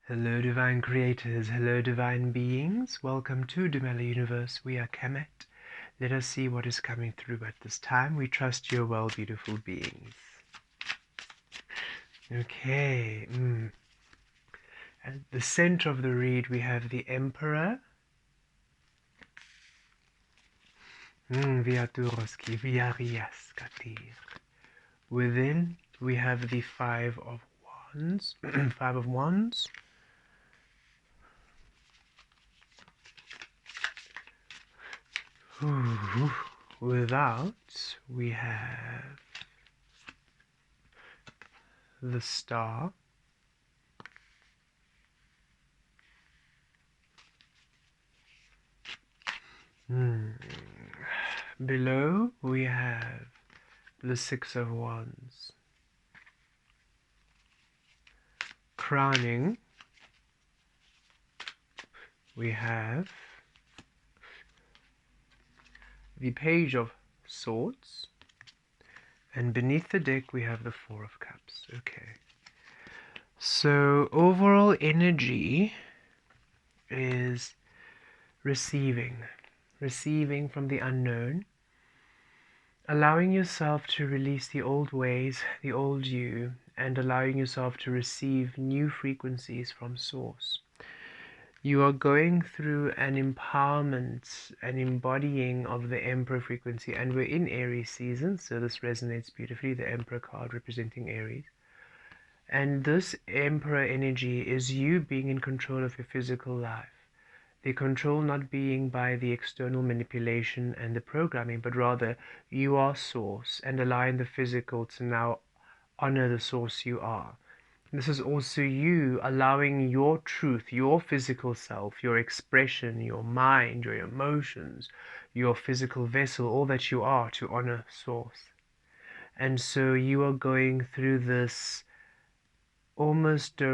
Hello divine creators, hello divine beings, welcome to Dumela Universe. We are Kemet. Let us see what is coming through at this time. We trust you are well, beautiful beings. Okay, at the center of the read we have the Emperor. Viaturoski, Viarias Katir. Within we have the Five of Wands. Five of Wands. Without we have the Star. Below we have the Six of Wands. Crowning we have the Page of Swords, and beneath the deck we have the Four of Cups. Okay, so overall energy is receiving from the unknown, allowing yourself to release the old ways, the old you, and allowing yourself to receive new frequencies from source. You are going through an empowerment, an embodying of the Emperor frequency, and we're in Aries season, so this resonates beautifully, the Emperor card representing Aries. And this Emperor energy is you being in control of your physical life. The control not being by the external manipulation and the programming, but rather you are source and allowing the physical to now honor the source you are. This is also you allowing your truth, your physical self, your expression, your mind, your emotions, your physical vessel, all that you are, to honor source. And so you are going through this almost a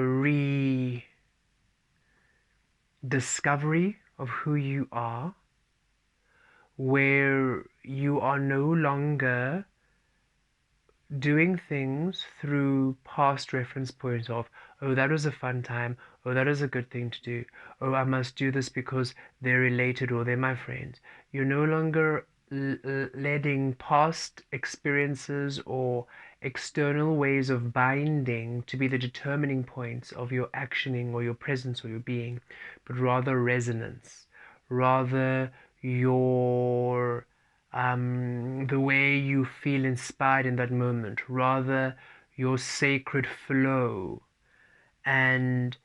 rediscovery of who you are, where you are no longer doing things through past reference points of, oh, that was a fun time, oh, that is a good thing to do, oh, I must do this because they're related or they're my friends. You're no longer letting past experiences or external ways of binding to be the determining points of your actioning or your presence or your being, but rather resonance, rather your the way you feel inspired in that moment, rather your sacred flow. And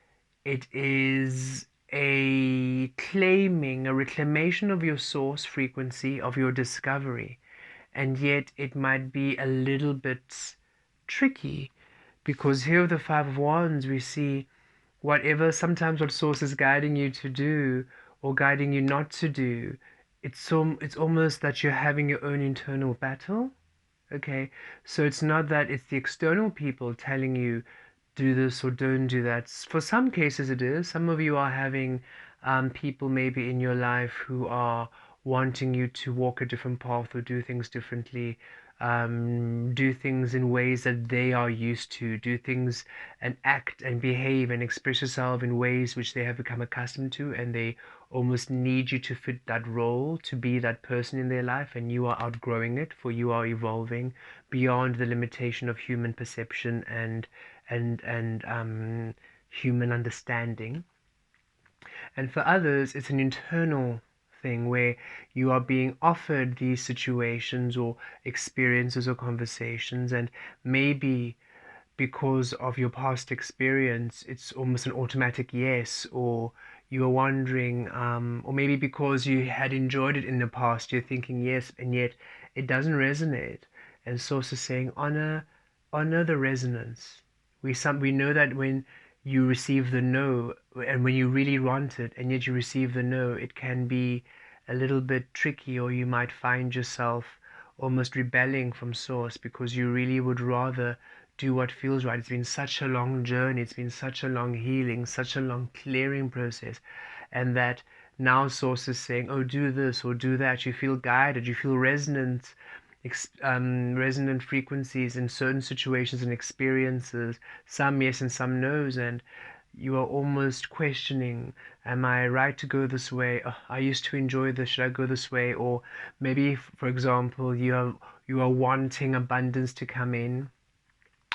it is a claiming, a reclamation of your source frequency, of your discovery. And yet it might be a little bit tricky, because here with the Five of Wands we see whatever, sometimes what source is guiding you to do or guiding you not to do, it's almost that you're having your own internal battle. Okay, so it's not that it's the external people telling you do this or don't do that. For some cases it is. Some of you are having people maybe in your life who are wanting you to walk a different path or do things differently, do things in ways that they are used to, do things and act and behave and express yourself in ways which they have become accustomed to, and they almost need you to fit that role, to be that person in their life, and you are outgrowing it, for you are evolving beyond the limitation of human perception and human understanding. And for others, it's an internal thing where you are being offered these situations or experiences or conversations, and maybe because of your past experience, it's almost an automatic yes, or you are wondering, or maybe because you had enjoyed it in the past, you're thinking yes, and yet it doesn't resonate. And Source is saying, honor the resonance. We know that when you receive the no, and when you really want it, and yet you receive the no, it can be a little bit tricky, or you might find yourself almost rebelling from Source because you really would rather do what feels right. It's been such a long journey, it's been such a long healing, such a long clearing process, and that now Source is saying, oh, do this or do that. You feel guided, you feel resonant frequencies in certain situations and experiences, some yes and some no's, and you are almost questioning, am I right to go this way? I used to enjoy this, should I go this way? Or maybe, for example, you are wanting abundance to come in,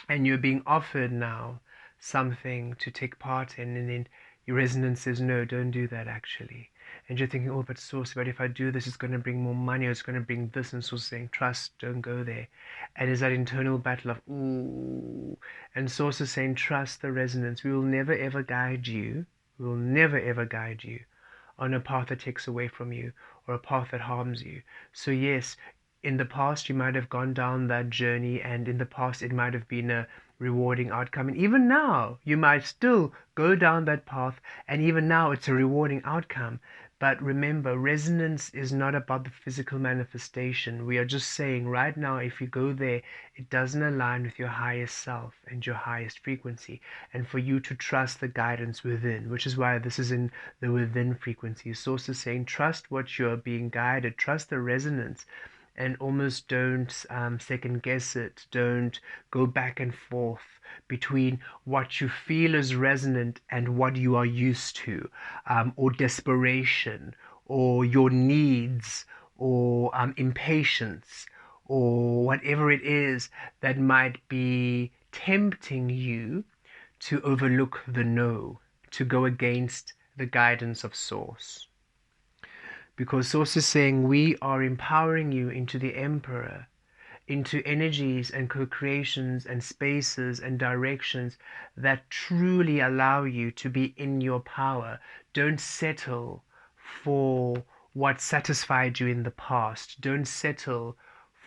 and you're being offered now something to take part in, and then your resonance says, no, don't do that actually. And you're thinking, oh, but source, but if I do this, it's going to bring more money, or it's going to bring this, and source saying, trust, don't go there. And there's that internal battle of, ooh, and source is saying, trust the resonance. We will never ever guide you. We will never ever guide you on a path that takes away from you or a path that harms you. So yes, in the past you might have gone down that journey, and in the past it might have been a rewarding outcome, and even now you might still go down that path, and even now it's a rewarding outcome. But remember, resonance is not about the physical manifestation. We are just saying right now, if you go there, it doesn't align with your highest self and your highest frequency, and for you to trust the guidance within, which is why this is in the within frequency. Source is saying, trust what you're being guided, trust the resonance, and almost don't second guess it. Don't go back and forth between what you feel is resonant and what you are used to, or desperation, or your needs, or impatience, or whatever it is that might be tempting you to overlook the no, to go against the guidance of Source. Because Source is saying, we are empowering you into the Emperor, into energies and co-creations and spaces and directions that truly allow you to be in your power. Don't settle for what satisfied you in the past. Don't settle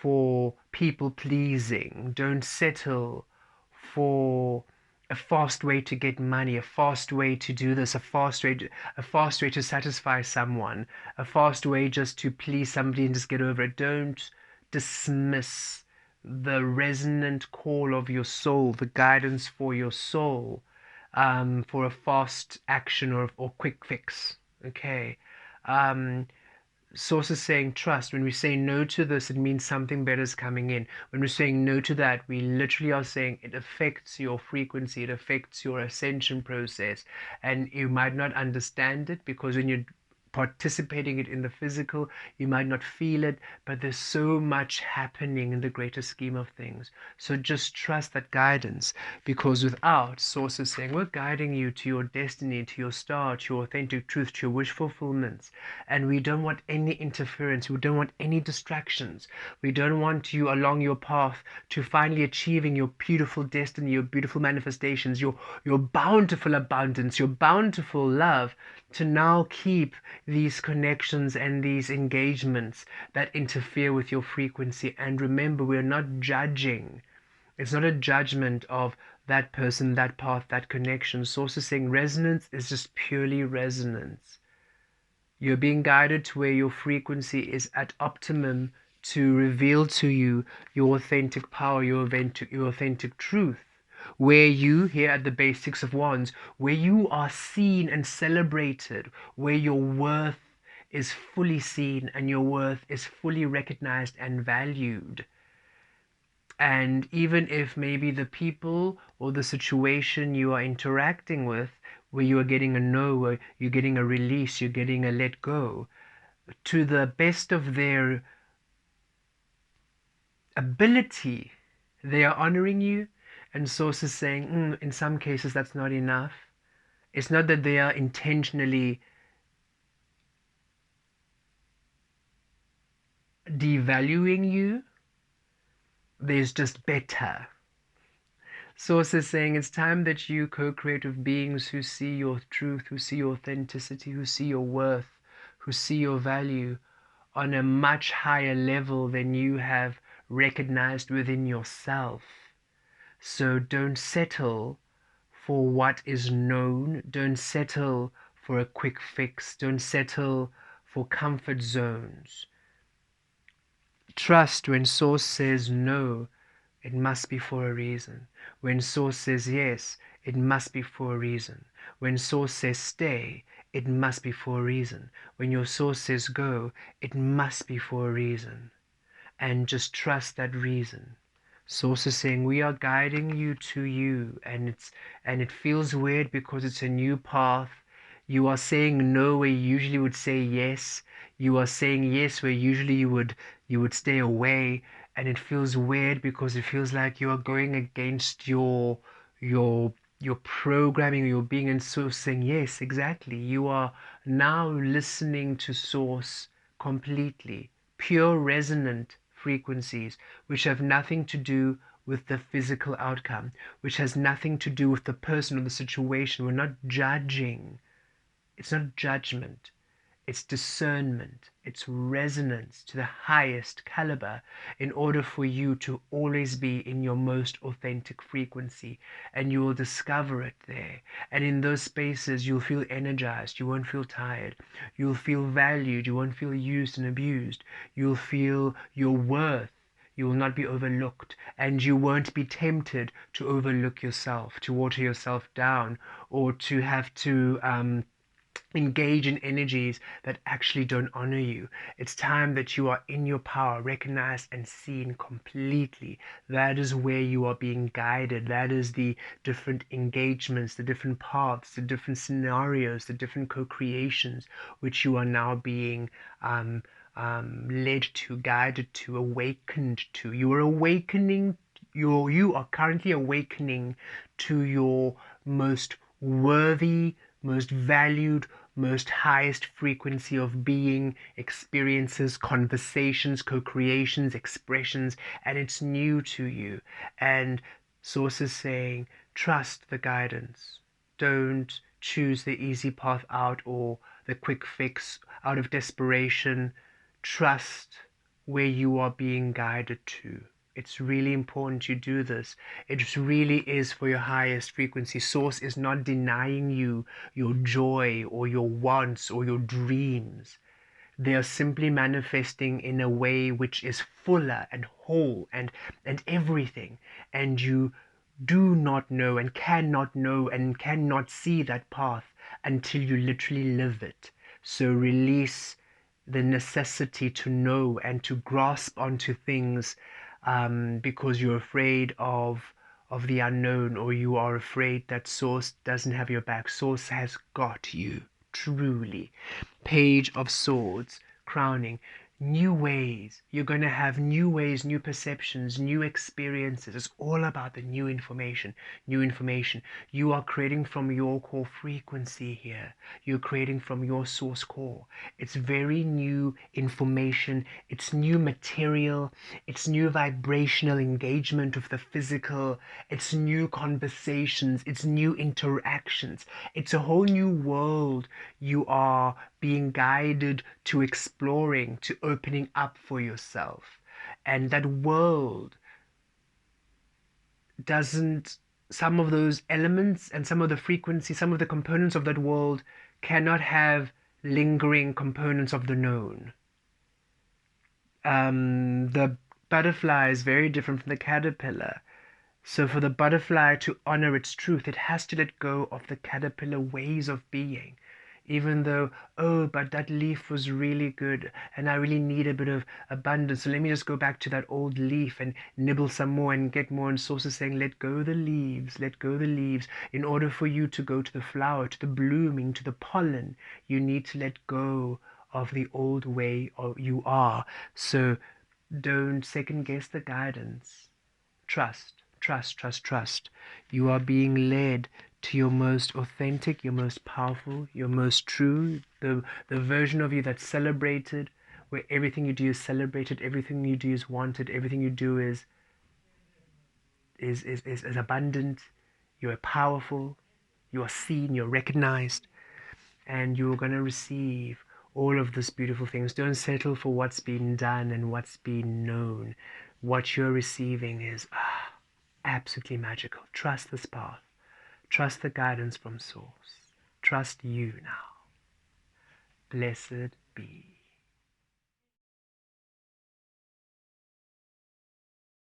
for people pleasing. Don't settle for a fast way to get money, a fast way to do this, a fast way to satisfy someone, a fast way just to please somebody and just get over it. Don't dismiss the resonant call of your soul, the guidance for your soul, for a fast action or quick fix. Okay. Um, Source is saying trust. When we say no to this, it means something better is coming in. When we're saying no to that, we literally are saying it affects your frequency, it affects your ascension process. And you might not understand it, because when you're participating it in the physical, you might not feel it, but there's so much happening in the greater scheme of things. So just trust that guidance, because without, Source is saying, we're guiding you to your destiny, to your star, to your authentic truth, to your wish fulfillments. And we don't want any interference. We don't want any distractions. We don't want you along your path to finally achieving your beautiful destiny, your beautiful manifestations, your bountiful abundance, your bountiful love, to now keep these connections and these engagements that interfere with your frequency. And remember, we're not judging. It's not a judgment of that person, that path, that connection. Source is saying resonance is just purely resonance. You're being guided to where your frequency is at optimum to reveal to you your authentic power, your authentic truth. Where you, here at the base Six of Wands, where you are seen and celebrated, where your worth is fully seen and your worth is fully recognized and valued. And even if maybe the people or the situation you are interacting with, where you are getting a no, or you're getting a release, you're getting a let go, to the best of their ability, they are honoring you. And Source is saying, in some cases, that's not enough. It's not that they are intentionally devaluing you, there's just better. Source is saying it's time that you co-create with beings who see your truth, who see your authenticity, who see your worth, who see your value on a much higher level than you have recognized within yourself. So don't settle for what is known. Don't settle for a quick fix. Don't settle for comfort zones. Trust when Source says no, it must be for a reason. When Source says yes, it must be for a reason. When Source says stay, it must be for a reason. When your Source says go, it must be for a reason. And just trust that reason. Source is saying we are guiding you to you, and it feels weird because it's a new path. You are saying no where you usually would say yes. You are saying yes where usually you would stay away, and it feels weird because it feels like you are going against your your programming, your being, and so saying yes, exactly. You are now listening to source completely, pure resonant frequencies, which have nothing to do with the physical outcome, which has nothing to do with the person or the situation. We're not judging. It's not judgment. It's discernment. It's resonance to the highest caliber in order for you to always be in your most authentic frequency. And you will discover it there. And in those spaces, you'll feel energized. You won't feel tired. You'll feel valued. You won't feel used and abused. You'll feel your worth. You will not be overlooked, and you won't be tempted to overlook yourself, to water yourself down, or to have to engage in energies that actually don't honor you. It's time that you are in your power, recognized and seen completely. That is where you are being guided. That is the different engagements, the different paths, the different scenarios, the different co-creations which you are now being led to, guided to, awakened to. You are awakening. You are currently awakening to your most worthy, most valued, most highest frequency of being, experiences, conversations, co-creations, expressions, and it's new to you. And Source is saying, trust the guidance. Don't choose the easy path out or the quick fix out of desperation. Trust where you are being guided to. It's really important you do this. It really is for your highest frequency. Source is not denying you your joy or your wants or your dreams. They are simply manifesting in a way which is fuller and whole and everything. And you do not know and cannot see that path until you literally live it. So release the necessity to know and to grasp onto things because you're afraid of the unknown, or you are afraid that Source doesn't have your back. Source has got you, truly. Page of Swords, crowning. New ways. You're going to have new ways, new perceptions, new experiences. It's all about the new information. New information. You are creating from your core frequency here. You're creating from your source core. It's very new information. It's new material. It's new vibrational engagement with the physical. It's new conversations. It's new interactions. It's a whole new world you are being guided to exploring, to opening up for yourself. And that world doesn't, some of those elements and some of the frequency, some of the components of that world cannot have lingering components of the known. The butterfly is very different from the caterpillar. So for the butterfly to honor its truth, it has to let go of the caterpillar ways of being. Even though, oh, but that leaf was really good and I really need a bit of abundance. So let me just go back to that old leaf and nibble some more and get more. And Source is saying, let go the leaves, let go the leaves. In order for you to go to the flower, to the blooming, to the pollen, you need to let go of the old way you are. So don't second guess the guidance. Trust, trust, trust, trust. You are being led to your most authentic, your most powerful, your most true, the version of you that's celebrated, where everything you do is celebrated, everything you do is wanted, everything you do is abundant, you're powerful, you are seen, you're recognized, and you're going to receive all of these beautiful things. Don't settle for what's been done and what's been known. What you're receiving is absolutely magical. Trust this path. Trust the guidance from Source. Trust you now. Blessed be.